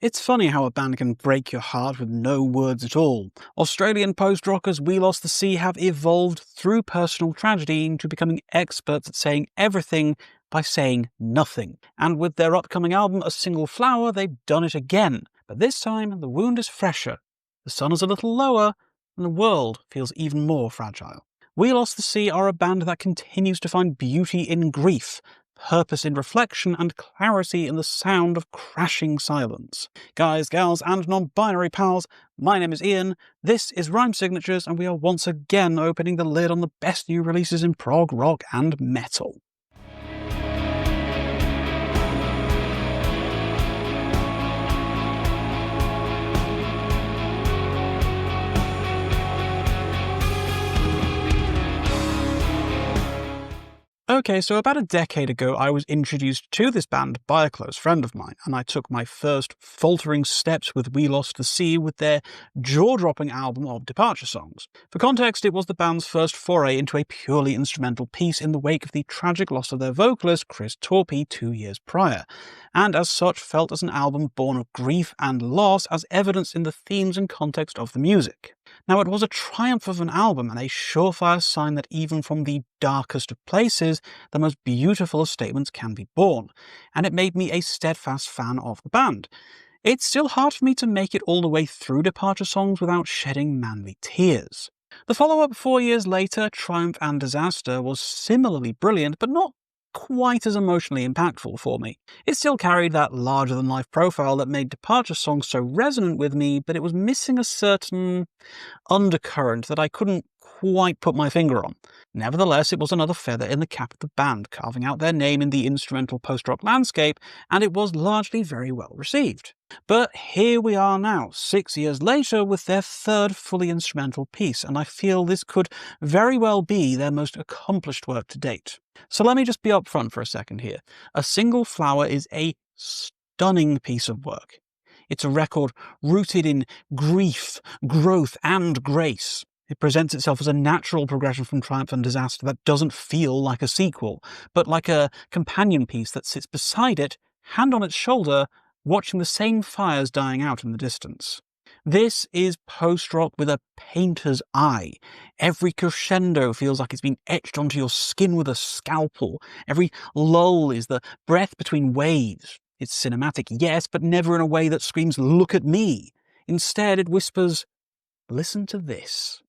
It's funny how a band can break your heart with no words at all. Australian post-rockers We Lost the Sea have evolved through personal tragedy into becoming experts at saying everything by saying nothing. And with their upcoming album A Single Flower, they've done it again. But this time, the wound is fresher, the sun is a little lower, and the world feels even more fragile. We Lost the Sea are a band that continues to find beauty in grief, purpose in reflection, and clarity in the sound of crashing silence. Guys, gals, and non-binary pals, my name is Ian, this is Rhyme Signatures, and we are once again opening the lid on the best new releases in prog, rock, and metal. Okay, so about a decade ago I was introduced to this band by a close friend of mine, and I took my first faltering steps with We Lost the Sea with their jaw-dropping album of departure songs. For context, it was the band's first foray into a purely instrumental piece in the wake of the tragic loss of their vocalist Chris Torpey 2 years prior, and as such felt as an album born of grief and loss as evidenced in the themes and context of the music. Now, it was a triumph of an album and a surefire sign that even from the darkest of places, the most beautiful of statements can be born, and it made me a steadfast fan of the band. It's still hard for me to make it all the way through departure songs without shedding manly tears. The follow-up 4 years later, Triumph and Disaster, was similarly brilliant, but not quite as emotionally impactful for me. It still carried that larger-than-life profile that made departure songs so resonant with me, but it was missing a certain undercurrent that I couldn't quite put my finger on. Nevertheless, it was another feather in the cap of the band, carving out their name in the instrumental post-rock landscape, and it was largely very well received. But here we are now, 6 years later, with their third fully instrumental piece, and I feel this could very well be their most accomplished work to date. So let me just be upfront for a second here. A Single Flower is a stunning piece of work. It's a record rooted in grief, growth, and grace. It presents itself as a natural progression from Triumph and Disaster that doesn't feel like a sequel, but like a companion piece that sits beside it, hand on its shoulder, watching the same fires dying out in the distance. This is post-rock with a painter's eye. Every crescendo feels like it's been etched onto your skin with a scalpel. Every lull is the breath between waves. It's cinematic, yes, but never in a way that screams, "Look at me." Instead, it whispers, "Listen to this."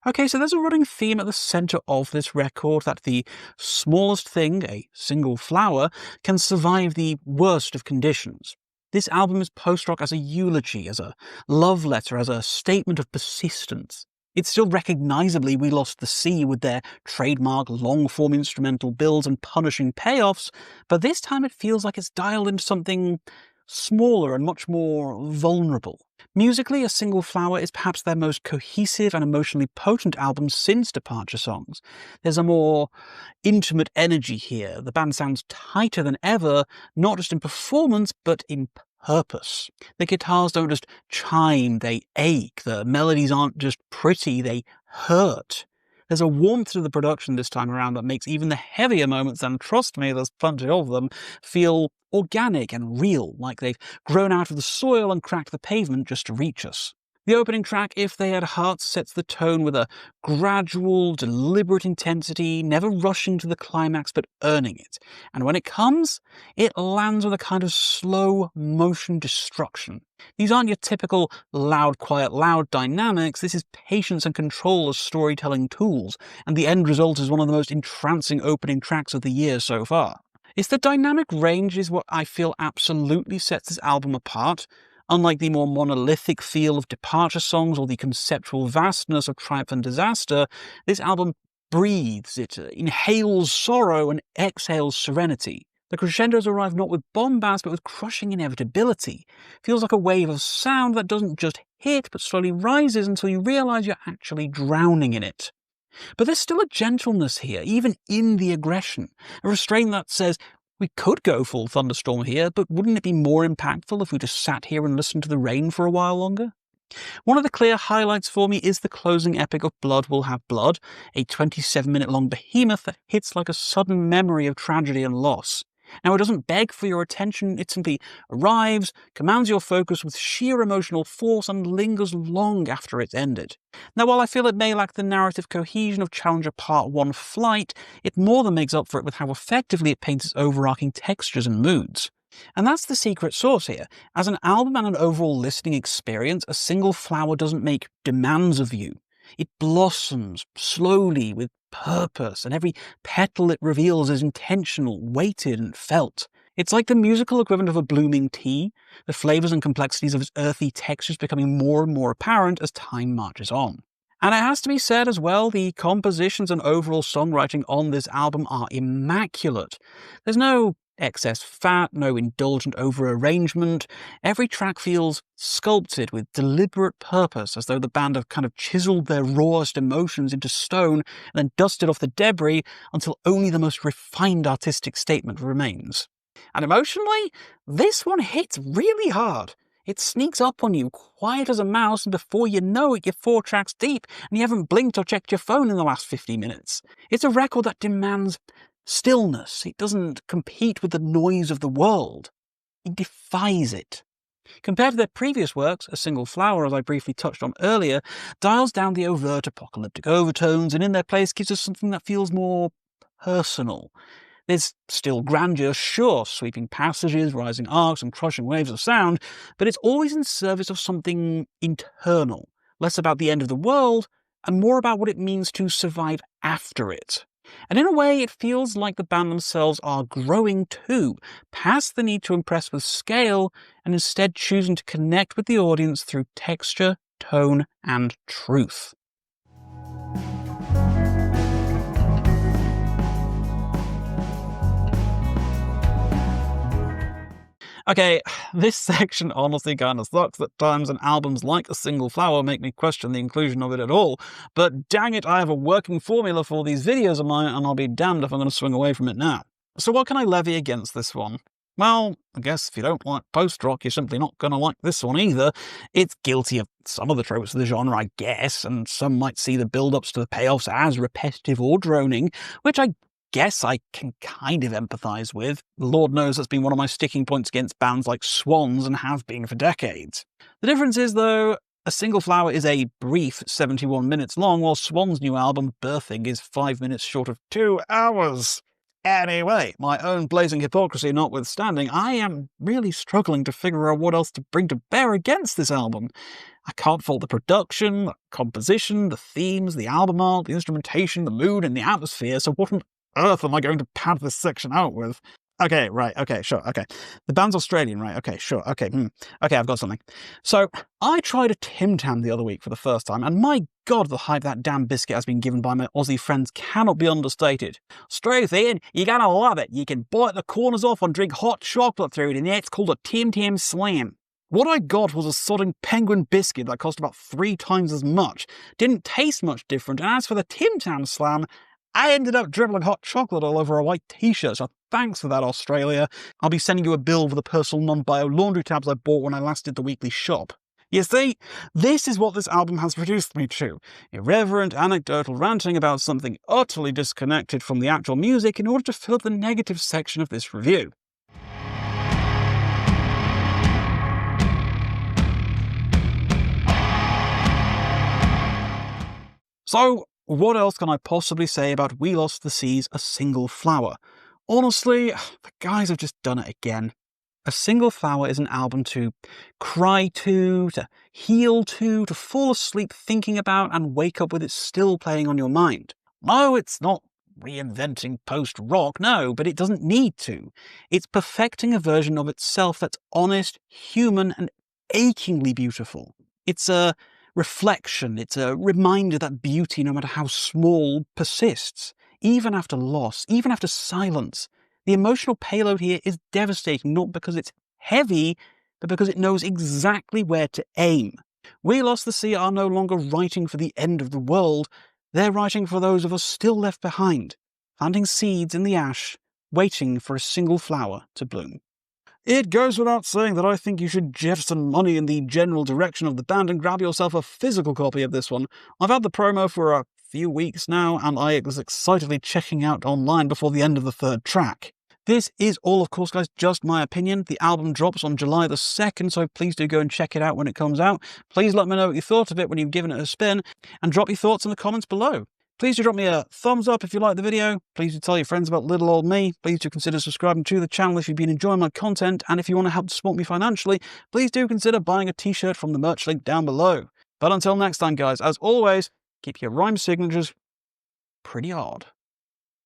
Okay, so there's a running theme at the centre of this record that the smallest thing, a single flower, can survive the worst of conditions. This album is post-rock as a eulogy, as a love letter, as a statement of persistence. It's still recognisably We Lost the Sea with their trademark long-form instrumental builds and punishing payoffs, but this time it feels like it's dialed into something smaller and much more vulnerable. Musically, A Single Flower is perhaps their most cohesive and emotionally potent album since Departure Songs. There's a more intimate energy here. The band sounds tighter than ever, not just in performance, but in purpose. The guitars don't just chime, they ache. The melodies aren't just pretty, they hurt. There's a warmth to the production this time around that makes even the heavier moments, and trust me, there's plenty of them, feel organic and real, like they've grown out of the soil and cracked the pavement just to reach us. The opening track, If They Had Hearts, sets the tone with a gradual, deliberate intensity, never rushing to the climax but earning it. And when it comes, it lands with a kind of slow motion destruction. These aren't your typical loud, quiet, loud dynamics. This is patience and control as storytelling tools, and the end result is one of the most entrancing opening tracks of the year so far. It's the dynamic range is what I feel absolutely sets this album apart. Unlike the more monolithic feel of Departure Songs or the conceptual vastness of Triumph and Disaster, this album breathes, it inhales sorrow and exhales serenity. The crescendos arrive not with bombast, but with crushing inevitability. It feels like a wave of sound that doesn't just hit, but slowly rises until you realise you're actually drowning in it. But there's still a gentleness here, even in the aggression, a restraint that says, we could go full thunderstorm here, but wouldn't it be more impactful if we just sat here and listened to the rain for a while longer? One of the clear highlights for me is the closing epic of Blood Will Have Blood, a 27-minute-long behemoth that hits like a sudden memory of tragedy and loss. Now, it doesn't beg for your attention, it simply arrives, commands your focus with sheer emotional force, and lingers long after it's ended. Now, while I feel it may lack the narrative cohesion of Challenger Part 1 Flight, it more than makes up for it with how effectively it paints its overarching textures and moods. And that's the secret sauce here. As an album and an overall listening experience, A Single Flower doesn't make demands of you. It blossoms slowly with purpose, and every petal it reveals is intentional, weighted, and felt. It's like the musical equivalent of a blooming tea, the flavours and complexities of its earthy textures becoming more and more apparent as time marches on. And it has to be said as well, the compositions and overall songwriting on this album are immaculate. There's no excess fat, no indulgent over-arrangement. Every track feels sculpted with deliberate purpose, as though the band have kind of chiseled their rawest emotions into stone and then dusted off the debris until only the most refined artistic statement remains. And emotionally, this one hits really hard. It sneaks up on you, quiet as a mouse, and before you know it, you're 4 tracks deep, and you haven't blinked or checked your phone in the last 50 minutes. It's a record that demands stillness. It doesn't compete with the noise of the world. It defies it. Compared to their previous works, A Single Flower, as I briefly touched on earlier, dials down the overt apocalyptic overtones, and in their place gives us something that feels more personal. There's still grandeur, sure, sweeping passages, rising arcs, and crushing waves of sound, but it's always in service of something internal, less about the end of the world, and more about what it means to survive after it. And in a way, it feels like the band themselves are growing too, past the need to impress with scale, and instead choosing to connect with the audience through texture, tone, and truth. Okay, this section honestly kinda sucks at times, and albums like A Single Flower make me question the inclusion of it at all, but dang it, I have a working formula for these videos of mine, and I'll be damned if I'm going to swing away from it now. So what can I levy against this one? Well, I guess if you don't like post-rock, you're simply not going to like this one either. It's guilty of some of the tropes of the genre, I guess, and some might see the build-ups to the payoffs as repetitive or droning, which I guess I can kind of empathise with. Lord knows that's been one of my sticking points against bands like Swans and have been for decades. The difference is, though, A Single Flower is a brief 71 minutes long, while Swans' new album, Birthing, is 5 minutes short of 2 hours. Anyway, my own blazing hypocrisy notwithstanding, I am really struggling to figure out what else to bring to bear against this album. I can't fault the production, the composition, the themes, the album art, the instrumentation, the mood, and the atmosphere, so what on earth am I going to pad this section out with? Okay, right, okay, sure, okay. The band's Australian, right? Okay, sure, okay, Okay, I've got something. So, I tried a Tim Tam the other week for the first time, and my god, the hype that damn biscuit has been given by my Aussie friends cannot be understated. Straight in, you're gonna love it. You can bite the corners off and drink hot chocolate through it, and it's called a Tim Tam Slam. What I got was a sodding penguin biscuit that cost about 3 times as much, didn't taste much different, and as for the Tim Tam Slam, I ended up dribbling hot chocolate all over a white t-shirt, so thanks for that, Australia. I'll be sending you a bill for the personal non-bio laundry tabs I bought when I last did the weekly shop. You see, this is what this album has reduced me to. Irreverent, anecdotal ranting about something utterly disconnected from the actual music in order to fill up the negative section of this review. So, what else can I possibly say about We Lost the Sea's A Single Flower? Honestly, the guys have just done it again. A Single Flower is an album to cry to heal to fall asleep thinking about, and wake up with it still playing on your mind. No, it's not reinventing post-rock, no, but it doesn't need to. It's perfecting a version of itself that's honest, human, and achingly beautiful. It's a reflection, it's a reminder that beauty, no matter how small, persists, even after loss, even after silence. The emotional payload here is devastating, not because it's heavy, but because it knows exactly where to aim. We Lost the Sea are no longer writing for the end of the world, they're writing for those of us still left behind, planting seeds in the ash, waiting for a single flower to bloom. It goes without saying that I think you should jettison money in the general direction of the band and grab yourself a physical copy of this one. I've had the promo for a few weeks now, and I was excitedly checking out online before the end of the third track. This is all, of course, guys, just my opinion. The album drops on July the 2nd, so please do go and check it out when it comes out. Please let me know what you thought of it when you've given it a spin, and drop your thoughts in the comments below. Please do drop me a thumbs up if you like the video. Please do tell your friends about little old me. Please do consider subscribing to the channel if you've been enjoying my content. And if you want to help support me financially, please do consider buying a t-shirt from the merch link down below. But until next time, guys, as always, keep your rhyme signatures pretty hard.